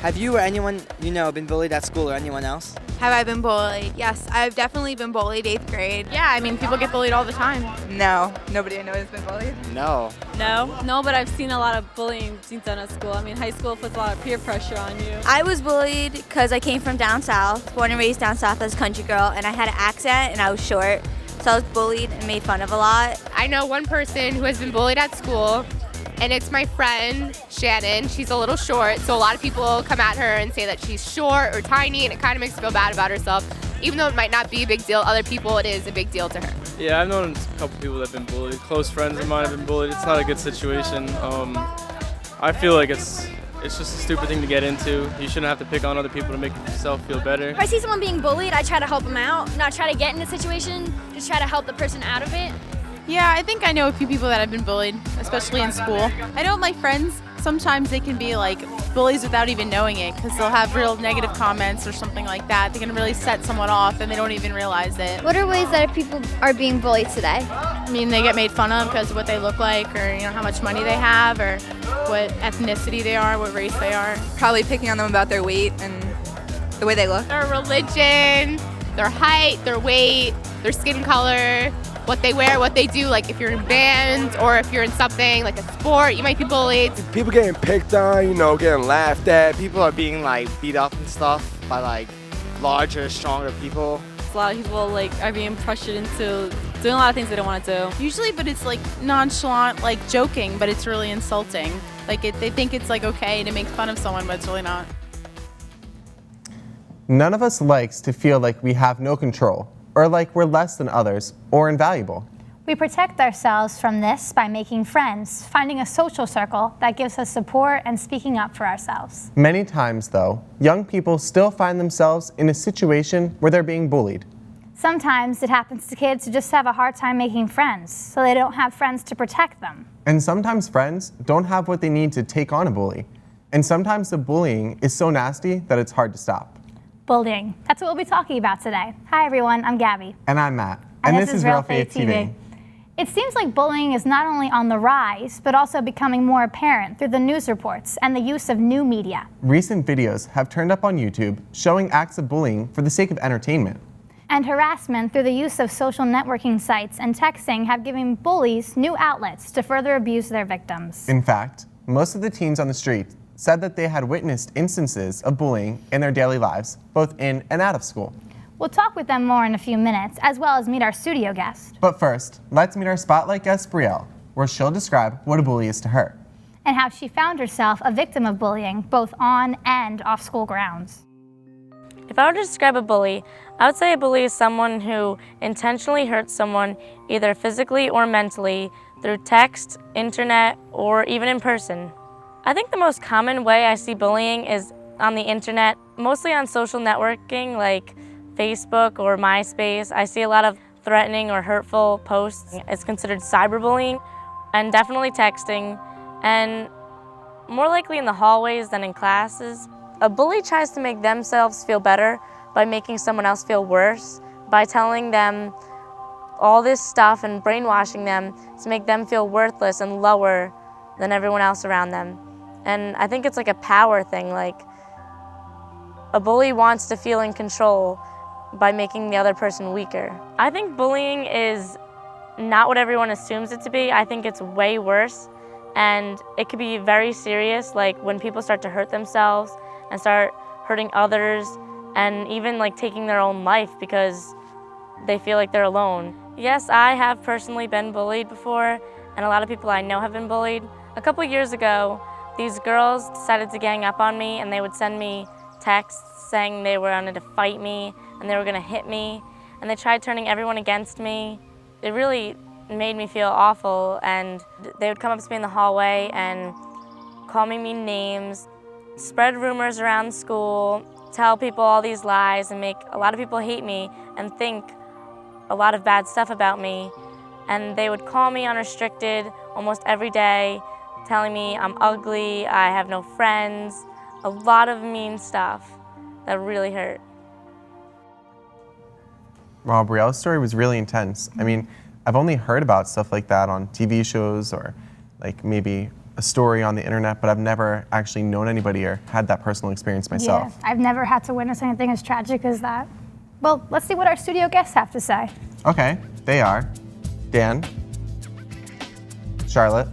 Have you or anyone you know been bullied at school or anyone else? Have I been bullied? Yes, I've definitely been bullied 8th grade. Yeah, I mean, people get bullied all the time. No, nobody I know has been bullied. No. No, but I've seen a lot of bullying being done at school. I mean, high school puts a lot of peer pressure on you. I was bullied because I came from down south, born and raised down south as a country girl, and I had an accent and I was short. So I was bullied and made fun of a lot. I know one person who has been bullied at school, and it's my friend Shannon. She's a little short, so a lot of people come at her and say that she's short or tiny, and it kind of makes her feel bad about herself. Even though it might not be a big deal, other people it is a big deal to her. Yeah, I've known a couple people that have been bullied. Close friends of mine have been bullied. It's not a good situation. I feel like it's just a stupid thing to get into. You shouldn't have to pick on other people to make yourself feel better. If I see someone being bullied, I try to help them out, not try to get in the situation, just try to help the person out of it. Yeah, I think I know a few people that have been bullied, especially in school. I know my friends, sometimes they can be like bullies without even knowing it because they'll have real negative comments or something like that. They can really set someone off and they don't even realize it. What are ways that people are being bullied today? I mean, they get made fun of because of what they look like or how much money they have or what ethnicity they are, what race they are. Probably picking on them about their weight and the way they look. Their religion, their height, their weight, their skin color, what they wear, what they do. Like if you're in bands or if you're in something like a sport, you might be bullied. People getting picked on, getting laughed at. People are being beat up and stuff by larger, stronger people. A lot of people are being pressured into doing a lot of things they don't want to do. Usually, but it's nonchalant, joking, but it's really insulting. They think it's okay to make fun of someone, but it's really not. None of us likes to feel like we have no control, or like we're less than others, or invaluable. We protect ourselves from this by making friends, finding a social circle that gives us support, and speaking up for ourselves. Many times, though, young people still find themselves in a situation where they're being bullied. Sometimes it happens to kids who just have a hard time making friends, so they don't have friends to protect them. And sometimes friends don't have what they need to take on a bully. And sometimes the bullying is so nasty that it's hard to stop. Bullying. That's what we'll be talking about today. Hi everyone, I'm Gabby. And I'm Matt. And this is Realfaith TV. It seems like bullying is not only on the rise, but also becoming more apparent through the news reports and the use of new media. Recent videos have turned up on YouTube showing acts of bullying for the sake of entertainment. And harassment through the use of social networking sites and texting have given bullies new outlets to further abuse their victims. In fact, most of the teens on the street said that they had witnessed instances of bullying in their daily lives, both in and out of school. We'll talk with them more in a few minutes, as well as meet our studio guest. But first, let's meet our spotlight guest, Brielle, where she'll describe what a bully is to her. And how she found herself a victim of bullying, both on and off school grounds. If I were to describe a bully, I would say a bully is someone who intentionally hurts someone, either physically or mentally, through text, internet, or even in person. I think the most common way I see bullying is on the internet, mostly on social networking like Facebook or MySpace. I see a lot of threatening or hurtful posts. It's considered cyberbullying, and definitely texting, and more likely in the hallways than in classes. A bully tries to make themselves feel better by making someone else feel worse, by telling them all this stuff and brainwashing them to make them feel worthless and lower than everyone else around them. And I think it's like a power thing, a bully wants to feel in control by making the other person weaker. I think bullying is not what everyone assumes it to be. I think it's way worse, and it could be very serious, like when people start to hurt themselves and start hurting others, and even taking their own life because they feel like they're alone. Yes, I have personally been bullied before, and a lot of people I know have been bullied. A couple years ago, these girls decided to gang up on me, and they would send me texts saying they were going to fight me and they were going to hit me, and they tried turning everyone against me. It really made me feel awful, and they would come up to me in the hallway and call me mean names, spread rumors around school, tell people all these lies, and make a lot of people hate me and think a lot of bad stuff about me. And they would call me unrestricted almost every day, telling me I'm ugly, I have no friends, a lot of mean stuff that really hurt. Wow, Brielle's story was really intense. I mean, I've only heard about stuff like that on TV shows or maybe a story on the internet, but I've never actually known anybody or had that personal experience myself. Yeah, I've never had to witness anything as tragic as that. Well, let's see what our studio guests have to say. Okay, they are Dan, Charlotte,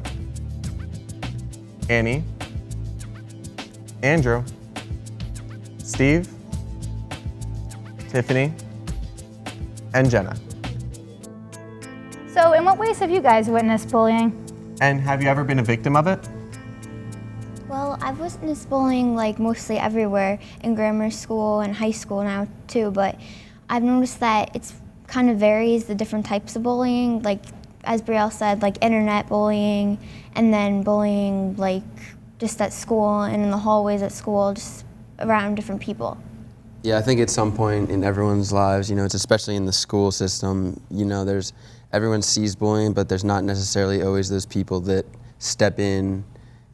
Annie, Andrew, Steve, Tiffany, and Jenna. So in what ways have you guys witnessed bullying? And have you ever been a victim of it? Well, I've witnessed bullying like mostly everywhere, in grammar school and high school now too, but I've noticed that it's kind of varies the different types of bullying, like as Brielle said, like internet bullying, and then bullying like just at school and in the hallways at school, just around different people. Yeah, I think at some point in everyone's lives, you know, it's especially in the school system, you know, everyone sees bullying, but there's not necessarily always those people that step in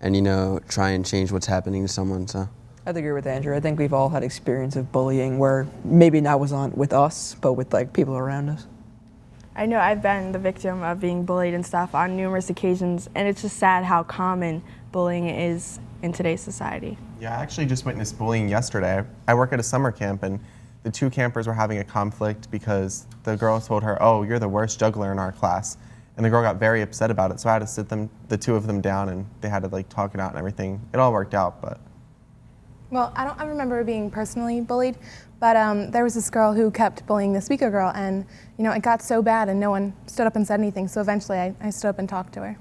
and, you know, try and change what's happening to someone, so. I'd agree with Andrew. I think we've all had experience of bullying where maybe not was on with us, but with like people around us. I know I've been the victim of being bullied and stuff on numerous occasions, and it's just sad how common bullying is in today's society. Yeah, I actually just witnessed bullying yesterday. I work at a summer camp, and the two campers were having a conflict because the girl told her, "Oh, you're the worst juggler in our class." And the girl got very upset about it, so I had to sit the two of them down, and they had to like talk it out and everything. It all worked out, but. Well, I don't remember being personally bullied, but there was this girl who kept bullying this weaker girl, and you know, it got so bad and no one stood up and said anything, so eventually I stood up and talked to her.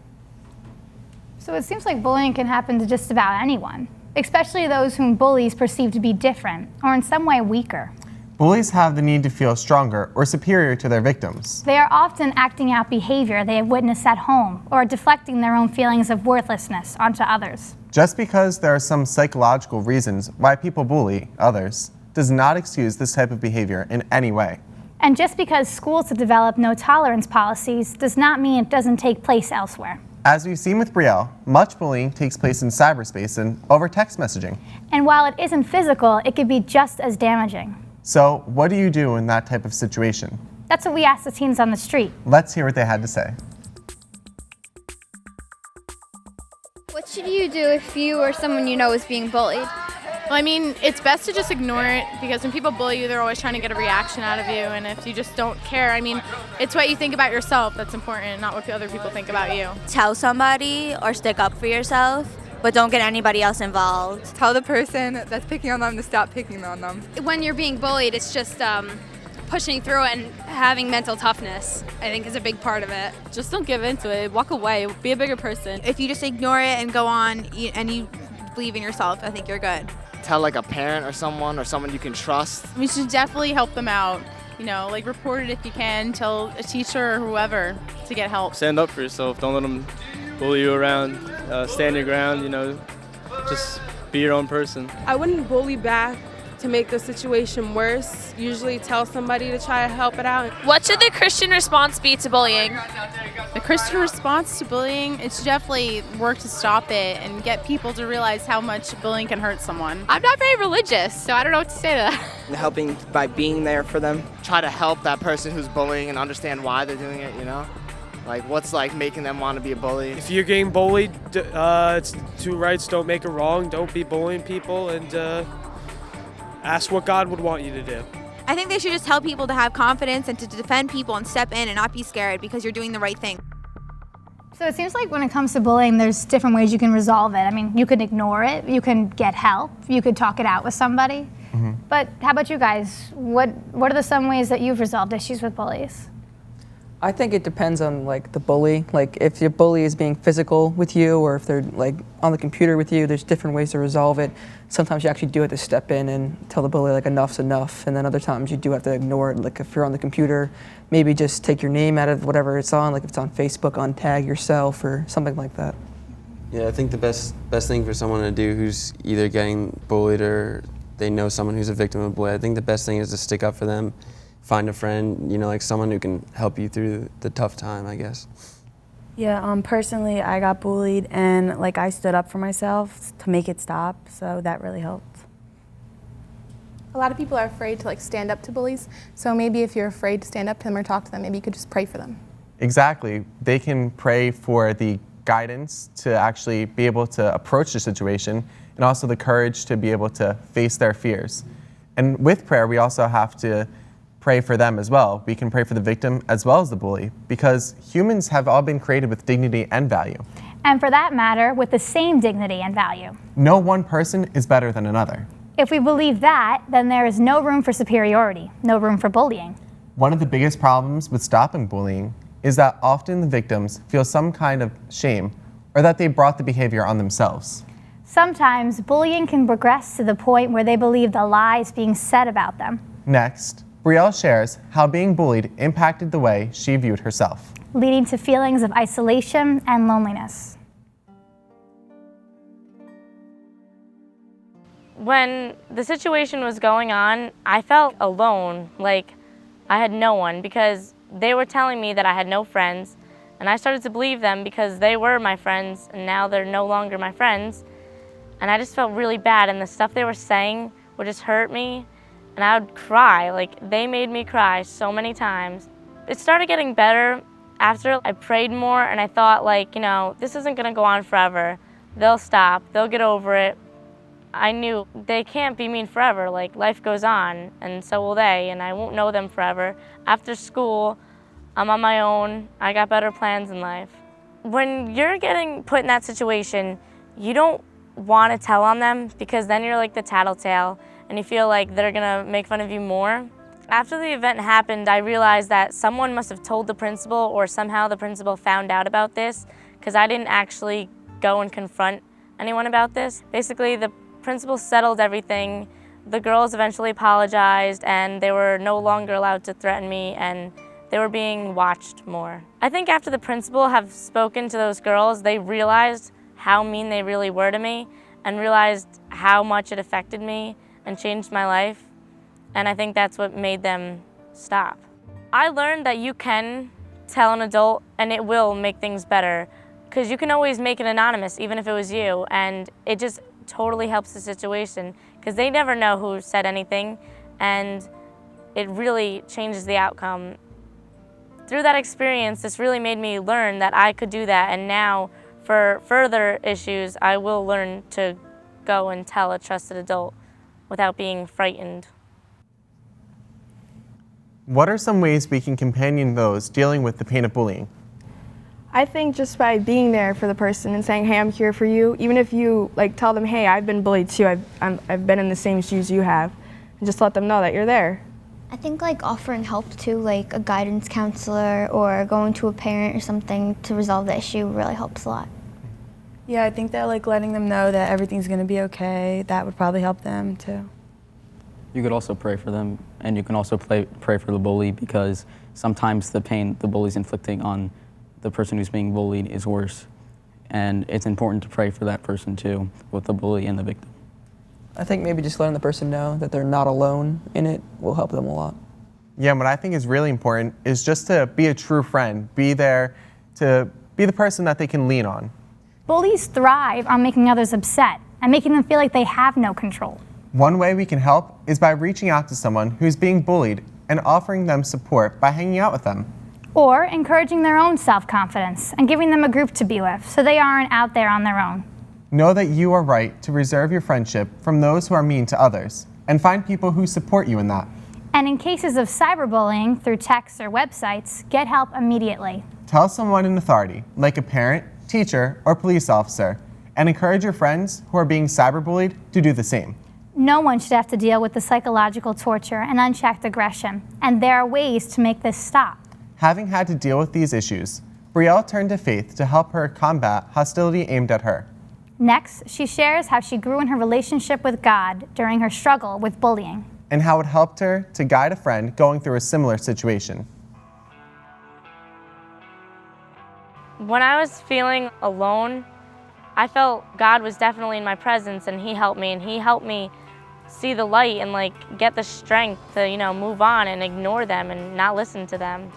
So it seems like bullying can happen to just about anyone, especially those whom bullies perceive to be different or in some way weaker. Bullies have the need to feel stronger or superior to their victims. They are often acting out behavior they have witnessed at home or deflecting their own feelings of worthlessness onto others. Just because there are some psychological reasons why people bully others does not excuse this type of behavior in any way. And just because schools have developed no tolerance policies does not mean it doesn't take place elsewhere. As we've seen with Brielle, much bullying takes place in cyberspace and over text messaging. And while it isn't physical, it can be just as damaging. So what do you do in that type of situation? That's what we asked the teens on the street. Let's hear what they had to say. What should you do if you or someone you know is being bullied? Well, I mean, it's best to just ignore it, because when people bully you, they're always trying to get a reaction out of you, and if you just don't care, I mean, it's what you think about yourself that's important, not what other people think about you. Tell somebody or stick up for yourself, but don't get anybody else involved. Tell the person that's picking on them to stop picking on them. When you're being bullied, it's just pushing through it and having mental toughness, I think, is a big part of it. Just don't give into it. Walk away. Be a bigger person. If you just ignore it and go on and you believe in yourself, I think you're good. Tell like a parent or someone you can trust. We should definitely help them out. You know, like report it if you can, tell a teacher or whoever to get help. Stand up for yourself. Don't let them bully you around. Stand your ground, you know, just be your own person. I wouldn't bully back to make the situation worse. Usually tell somebody to try to help it out. What should the Christian response be to bullying? The Christian response to bullying, it should definitely work to stop it and get people to realize how much bullying can hurt someone. I'm not very religious, so I don't know what to say to that. Helping by being there for them. Try to help that person who's bullying and understand why they're doing it, you know? Like what's like making them want to be a bully. If you're getting bullied, it's two rights, don't make it wrong. Don't be bullying people, and ask what God would want you to do. I think they should just tell people to have confidence and to defend people and step in and not be scared because you're doing the right thing. So it seems like when it comes to bullying, there's different ways you can resolve it. I mean, you could ignore it, you can get help, you could talk it out with somebody. Mm-hmm. But how about you guys? What are some ways that you've resolved issues with bullies? I think it depends on like the bully. Like if your bully is being physical with you, or if they're like on the computer with you, there's different ways to resolve it. Sometimes you actually do have to step in and tell the bully like enough's enough, and then other times you do have to ignore it. Like if you're on the computer, maybe just take your name out of whatever it's on. Like if it's on Facebook, untag yourself or something like that. Yeah, I think the best thing for someone to do who's either getting bullied or they know someone who's a victim of bullying, I think the best thing is to stick up for them. Find a friend, you know, like someone who can help you through the tough time, I guess. Yeah, personally, I got bullied, and like I stood up for myself to make it stop, so that really helped. A lot of people are afraid to like stand up to bullies, so maybe if you're afraid to stand up to them or talk to them, maybe you could just pray for them. Exactly. They can pray for the guidance to actually be able to approach the situation, and also the courage to be able to face their fears. And with prayer, we also have to pray for them as well. We can pray for the victim as well as the bully, because humans have all been created with dignity and value. And for that matter, with the same dignity and value. No one person is better than another. If we believe that, then there is no room for superiority, no room for bullying. One of the biggest problems with stopping bullying is that often the victims feel some kind of shame or that they brought the behavior on themselves. Sometimes bullying can progress to the point where they believe the lies being said about them. Next, Brielle shares how being bullied impacted the way she viewed herself, leading to feelings of isolation and loneliness. When the situation was going on, I felt alone, like I had no one, because they were telling me that I had no friends, and I started to believe them because they were my friends, and now they're no longer my friends. And I just felt really bad, and the stuff they were saying would just hurt me, and I would cry. Like, they made me cry so many times. It started getting better after I prayed more, and I thought, like, you know, this isn't gonna go on forever. They'll stop, they'll get over it. I knew they can't be mean forever. Like, life goes on, and so will they, and I won't know them forever. After school, I'm on my own. I got better plans in life. When you're getting put in that situation, you don't want to tell on them, because then you're like the tattletale, and you feel like they're gonna make fun of you more. After the event happened, I realized that someone must have told the principal, or somehow the principal found out about this, because I didn't actually go and confront anyone about this. Basically, the principal settled everything. The girls eventually apologized, and they were no longer allowed to threaten me, and they were being watched more. I think after the principal have spoken to those girls, they realized how mean they really were to me, and realized how much it affected me and changed my life. And I think that's what made them stop. I learned that you can tell an adult and it will make things better, because you can always make it anonymous, even if it was you, and it just totally helps the situation, because they never know who said anything, and it really changes the outcome. Through that experience, this really made me learn that I could do that, and now for further issues, I will learn to go and tell a trusted adult without being frightened. What are some ways we can companion those dealing with the pain of bullying? I think just by being there for the person and saying, hey, I'm here for you, even if you like tell them, hey, I've been bullied too, I've been in the same shoes you have, and just let them know that you're there. I think like offering help too, like a guidance counselor or going to a parent or something to resolve the issue really helps a lot. Yeah, I think that like letting them know that everything's gonna be okay, that would probably help them too. You could also pray for them, and you can also pray for the bully, because sometimes the pain the bully's inflicting on the person who's being bullied is worse. And it's important to pray for that person too, with the bully and the victim. I think maybe just letting the person know that they're not alone in it will help them a lot. Yeah, and what I think is really important is just to be a true friend, be there to be the person that they can lean on. Bullies thrive on making others upset and making them feel like they have no control. One way we can help is by reaching out to someone who's being bullied and offering them support by hanging out with them. Or encouraging their own self-confidence and giving them a group to be with so they aren't out there on their own. Know that you are right to reserve your friendship from those who are mean to others, and find people who support you in that. And in cases of cyberbullying through texts or websites, get help immediately. Tell someone in authority, like a parent, teacher, or police officer, and encourage your friends who are being cyberbullied to do the same. No one should have to deal with the psychological torture and unchecked aggression, and there are ways to make this stop. Having had to deal with these issues, Brielle turned to faith to help her combat hostility aimed at her. Next, she shares how she grew in her relationship with God during her struggle with bullying, and how it helped her to guide a friend going through a similar situation. When I was feeling alone, I felt God was definitely in my presence, and He helped me see the light and like get the strength to, you know, move on and ignore them and not listen to them.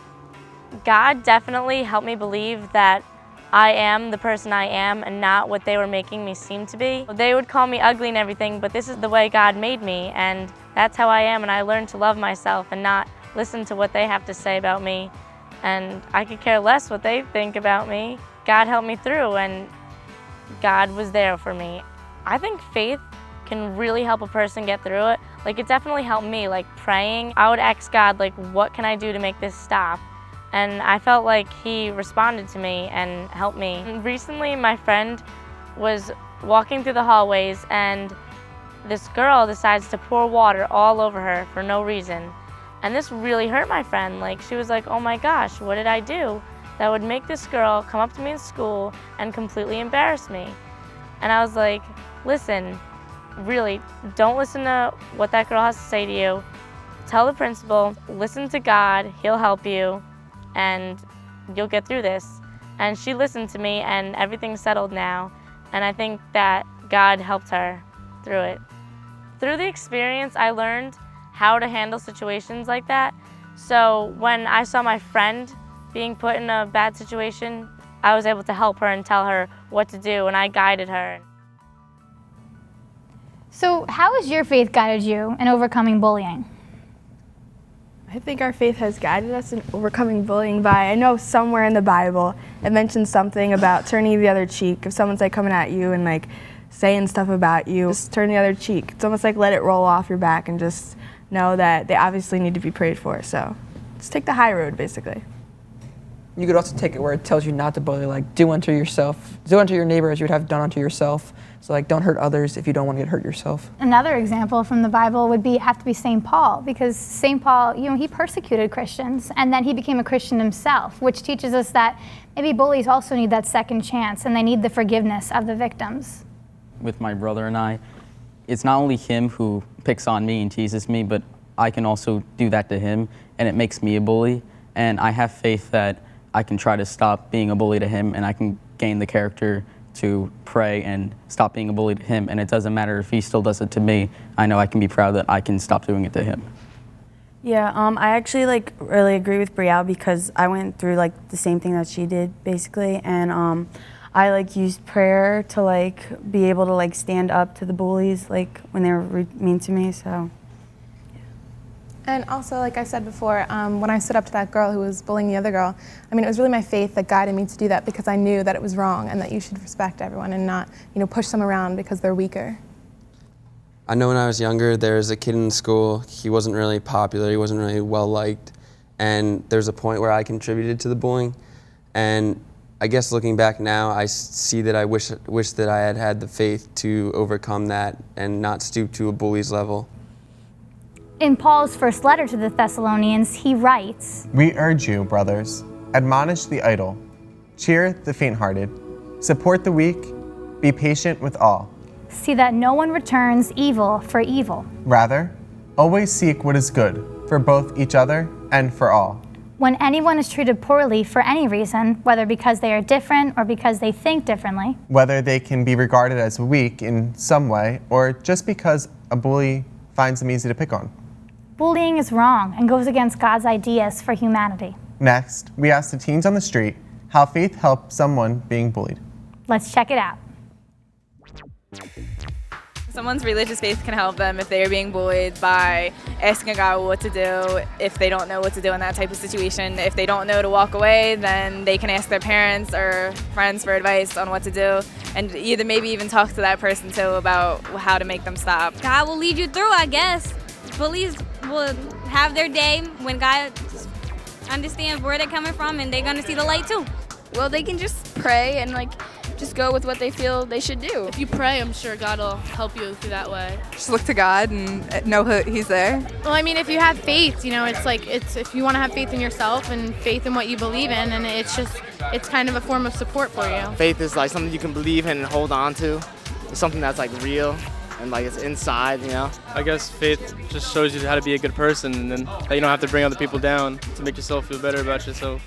God definitely helped me believe that I am the person I am and not what they were making me seem to be. They would call me ugly and everything, but this is the way God made me, and that's how I am, and I learned to love myself and not listen to what they have to say about me. And I could care less what they think about me. God helped me through, and God was there for me. I think faith can really help a person get through it. Like, it definitely helped me, like praying. I would ask God, like, what can I do to make this stop? And I felt like he responded to me and helped me. And recently, my friend was walking through the hallways, and this girl decides to pour water all over her for no reason. And this really hurt my friend. Like, she was like, oh my gosh, what did I do that would make this girl come up to me in school and completely embarrass me? And I was like, listen, really, don't listen to what that girl has to say to you. Tell the principal, listen to God, he'll help you, and you'll get through this. And she listened to me, and everything's settled now. And I think that God helped her through it. Through the experience, I learned how to handle situations like that. So when I saw my friend being put in a bad situation, I was able to help her and tell her what to do, and I guided her. So how has your faith guided you in overcoming bullying? I think our faith has guided us in overcoming bullying by, I know somewhere in the Bible it mentions something about turning the other cheek. If someone's like coming at you and like saying stuff about you, just turn the other cheek. It's almost like let it roll off your back and just know that they obviously need to be prayed for. So just take the high road, basically. You could also take it where it tells you not to bully, like do unto yourself, do unto your neighbor as you would have done unto yourself. So like don't hurt others if you don't want to get hurt yourself. Another example from the Bible would have to be St. Paul, because St. Paul, he persecuted Christians, and then he became a Christian himself, which teaches us that maybe bullies also need that second chance, and they need the forgiveness of the victims. With my brother and I, it's not only him who picks on me and teases me, but I can also do that to him, and it makes me a bully. And I have faith that I can try to stop being a bully to him, and I can gain the character to pray and stop being a bully to him. And it doesn't matter if he still does it to me. I know I can be proud that I can stop doing it to him. Yeah, I actually really agree with Brielle, because I went through the same thing that she did basically, and I used prayer to be able to stand up to the bullies when they were mean to me. So. And also, like I said before, when I stood up to that girl who was bullying the other girl, I mean, it was really my faith that guided me to do that, because I knew that it was wrong and that you should respect everyone and not, push them around because they're weaker. I know when I was younger, there was a kid in school. He wasn't really popular. He wasn't really well liked, and there's a point where I contributed to the bullying. And I guess looking back now, I see that I wish that I had the faith to overcome that and not stoop to a bully's level. In Paul's first letter to the Thessalonians, he writes, "We urge you, brothers, admonish the idle, cheer the faint-hearted, support the weak, be patient with all. See that no one returns evil for evil. Rather, always seek what is good for both each other and for all. When anyone is treated poorly for any reason, whether because they are different or because they think differently, whether they can be regarded as weak in some way or just because a bully finds them easy to pick on. Bullying is wrong and goes against God's ideas for humanity." Next, we asked the teens on the street how faith helped someone being bullied. Let's check it out. Someone's religious faith can help them if they are being bullied by asking God what to do if they don't know what to do in that type of situation. If they don't know to walk away, then they can ask their parents or friends for advice on what to do, and maybe even talk to that person too about how to make them stop. God will lead you through, I guess. Bullies will have their day when God understands where they're coming from, and they're going to see the light too. Well, they can just pray and just go with what they feel they should do. If you pray, I'm sure God will help you through that way. Just look to God and know He's there. Well, I mean, if you have faith, it's if you want to have faith in yourself and faith in what you believe in, and it's kind of a form of support for you. Faith is something you can believe in and hold on to. It's something that's real and it's inside, I guess faith just shows you how to be a good person, and then that you don't have to bring other people down to make yourself feel better about yourself.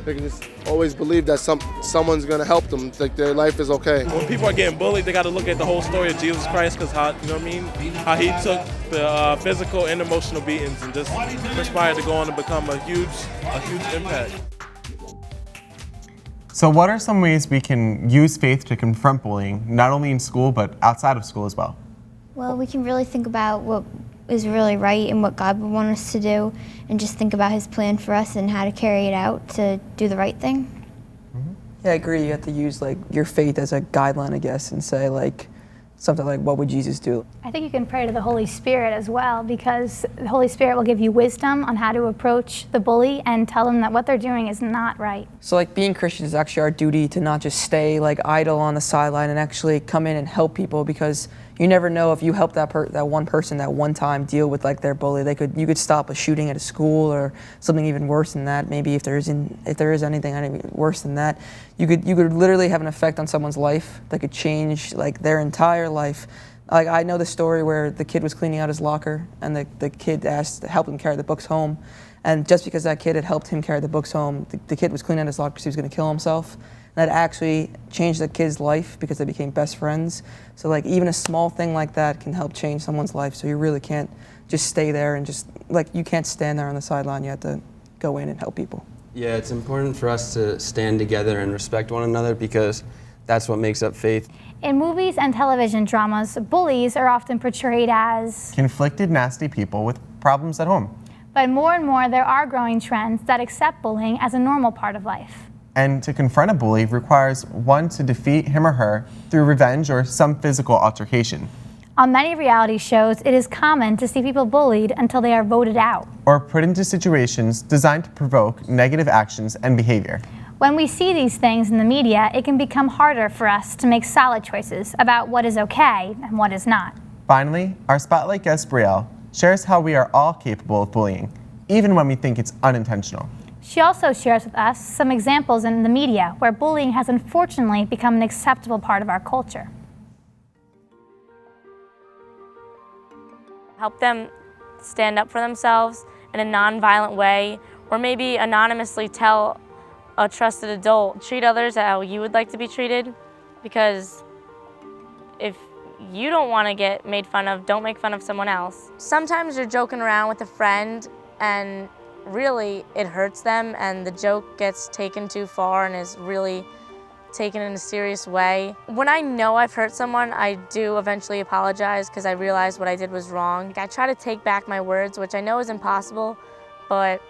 They can just always believe that someone's going to help them, their life is okay. When people are getting bullied, they got to look at the whole story of Jesus Christ, because how he took the physical and emotional beatings and just conspired to go on and become a huge impact. So what are some ways we can use faith to confront bullying, not only in school, but outside of school as well? Well, we can really think about what is really right and what God would want us to do, and just think about His plan for us and how to carry it out to do the right thing. Yeah, Yeah, I agree. You have to use like your faith as a guideline, I guess, and say like something like, what would Jesus do? I think you can pray to the Holy Spirit as well, because the Holy Spirit will give you wisdom on how to approach the bully and tell them that what they're doing is not right. So like being Christian is actually our duty to not just stay like idle on the sideline and actually come in and help people, because you never know if you help that one person that one time deal with like their bully, you could stop a shooting at a school or something even worse than that. Maybe if there is anything worse than that, you could literally have an effect on someone's life that could change like their entire life. Like I know the story where the kid was cleaning out his locker and the kid asked to help him carry the books home, and just because that kid had helped him carry the books home, the kid was cleaning out his locker because he was going to kill himself. That actually changed the kid's life because they became best friends. So like even a small thing like that can help change someone's life. So you really can't just stay there and just like you can't stand there on the sideline. You have to go in and help people. Yeah, it's important for us to stand together and respect one another, because that's what makes up faith. In movies and television dramas, bullies are often portrayed as conflicted, nasty people with problems at home. But more and more, there are growing trends that accept bullying as a normal part of life. And to confront a bully requires one to defeat him or her through revenge or some physical altercation. On many reality shows, it is common to see people bullied until they are voted out, or put into situations designed to provoke negative actions and behavior. When we see these things in the media, it can become harder for us to make solid choices about what is okay and what is not. Finally, our spotlight guest, Brielle, shares how we are all capable of bullying, even when we think it's unintentional. She also shares with us some examples in the media where bullying has unfortunately become an acceptable part of our culture. Help them stand up for themselves in a non-violent way, or maybe anonymously tell a trusted adult, treat others how you would like to be treated, because if you don't want to get made fun of, don't make fun of someone else. Sometimes you're joking around with a friend and really it hurts them and the joke gets taken too far and is really taken in a serious way. When I know I've hurt someone, I do eventually apologize because I realize what I did was wrong. I try to take back my words, which I know is impossible, but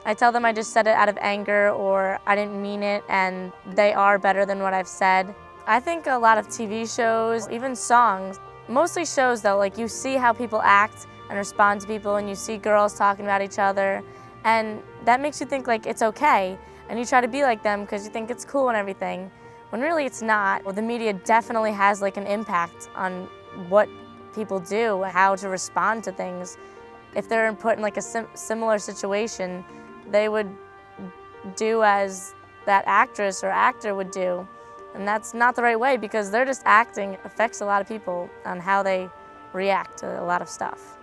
I tell them I just said it out of anger or I didn't mean it, and they are better than what I've said. I think a lot of TV shows, even songs, mostly shows though, like you see how people act and respond to people, and you see girls talking about each other, and that makes you think like it's okay, and you try to be like them because you think it's cool and everything, when really it's not. Well, the media definitely has like an impact on what people do, how to respond to things. If they're put in like a similar situation, they would do as that actress or actor would do. And that's not the right way, because they're just acting. It affects a lot of people on how they react to a lot of stuff.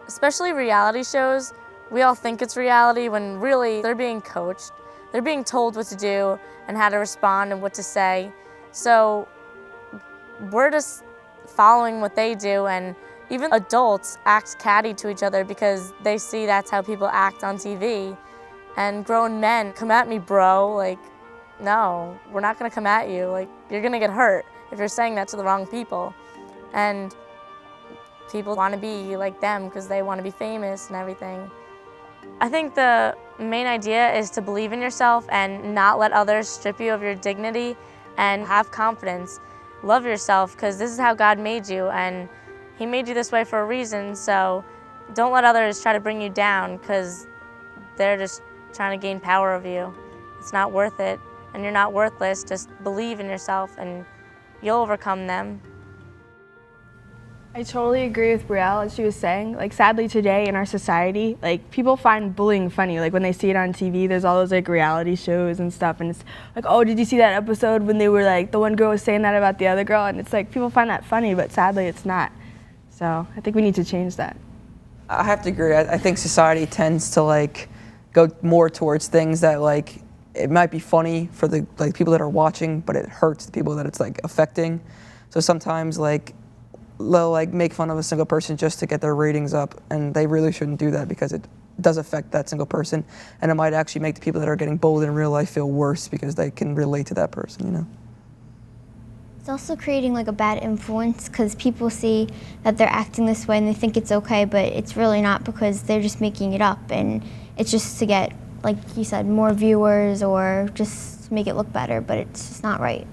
Especially reality shows, we all think it's reality when really they're being coached. They're being told what to do and how to respond and what to say. So we're just following what they do, and even adults act catty to each other because they see that's how people act on TV. And grown men, come at me, bro. Like, no, we're not gonna come at you. Like, you're gonna get hurt if you're saying that to the wrong people. And people wanna be like them because they wanna be famous and everything. I think the main idea is to believe in yourself and not let others strip you of your dignity, and have confidence. Love yourself, because this is how God made you, and He made you this way for a reason. So don't let others try to bring you down, because they're just trying to gain power of you. It's not worth it, and you're not worthless. Just believe in yourself and you'll overcome them. I totally agree with Brielle, as she was saying. Like, sadly today in our society, like, people find bullying funny. Like, when they see it on TV, there's all those like reality shows and stuff, and it's like, oh, did you see that episode when they were like, the one girl was saying that about the other girl? And it's like, people find that funny, but sadly it's not. So I think we need to change that. I have to agree. I think society tends to like go more towards things that like, it might be funny for the like people that are watching, but it hurts the people that it's like affecting. So sometimes like they'll like make fun of a single person just to get their ratings up, and they really shouldn't do that, because it does affect that single person, and it might actually make the people that are getting bullied in real life feel worse because they can relate to that person, you know? It's also creating like a bad influence, because people see that they're acting this way and they think it's okay, but it's really not, because they're just making it up, and it's just to get, like you said, more viewers or just to make it look better, but it's just not right.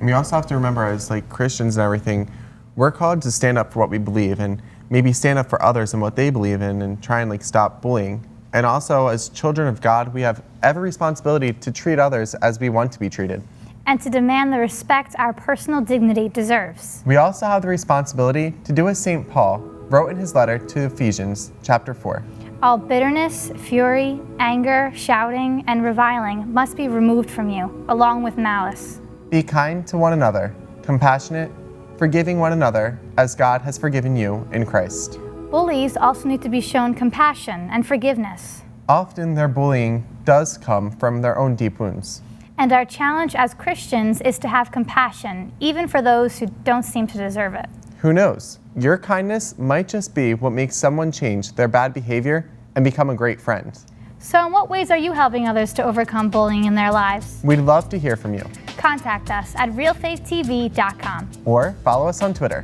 We also have to remember, as like Christians and everything, we're called to stand up for what we believe and maybe stand up for others and what they believe in and try and like stop bullying. And also, as children of God, we have every responsibility to treat others as we want to be treated. And to demand the respect our personal dignity deserves. We also have the responsibility to do as St. Paul wrote in his letter to Ephesians, chapter 4. All bitterness, fury, anger, shouting, and reviling must be removed from you, along with malice. Be kind to one another, compassionate, forgiving one another, as God has forgiven you in Christ. Bullies also need to be shown compassion and forgiveness. Often their bullying does come from their own deep wounds. And our challenge as Christians is to have compassion, even for those who don't seem to deserve it. Who knows? Your kindness might just be what makes someone change their bad behavior and become a great friend. So in what ways are you helping others to overcome bullying in their lives? We'd love to hear from you. Contact us at realfaithtv.com. Or follow us on Twitter.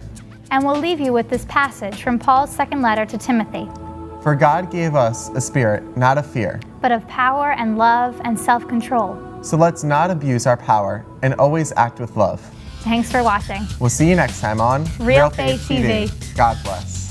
And we'll leave you with this passage from Paul's second letter to Timothy. For God gave us a spirit, not of fear, but of power and love and self-control. So let's not abuse our power and always act with love. Thanks for watching. We'll see you next time on Realfaith TV. God bless.